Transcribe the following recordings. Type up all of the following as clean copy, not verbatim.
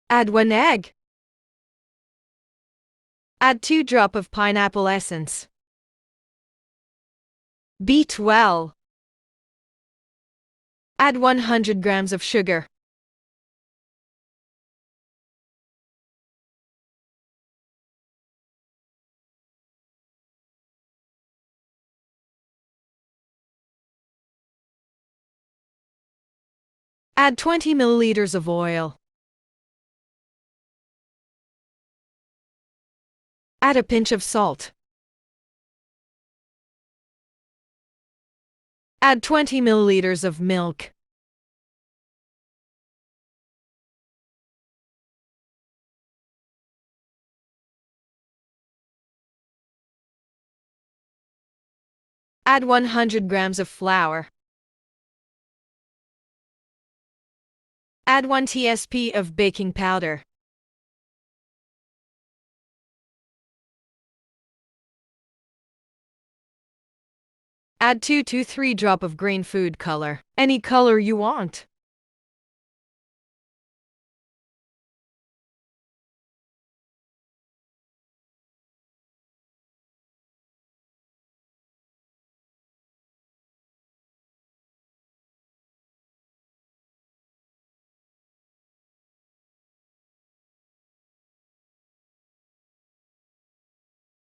Add 1 egg. Add 2 drops of pineapple essence. Beat well. Add 100 grams of sugar. Add 20 milliliters of oil. Add a pinch of salt. Add 20 milliliters of milk. Add 100 grams of flour. Add 1 tsp of baking powder. Add 2 to 3 drops of green food color, any color you want.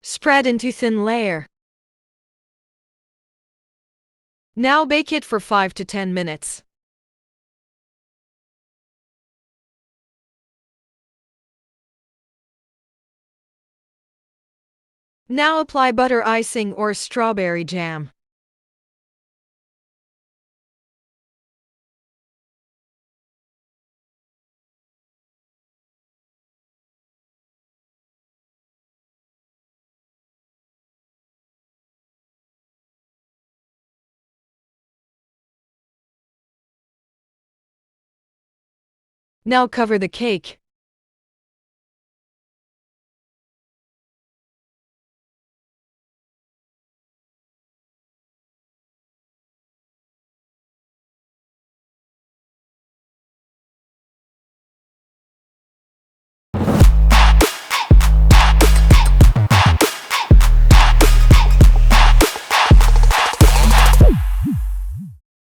Spread into thin layer. Now bake it for 5 to 10 minutes. Now apply butter icing or strawberry jam. Now cover the cake.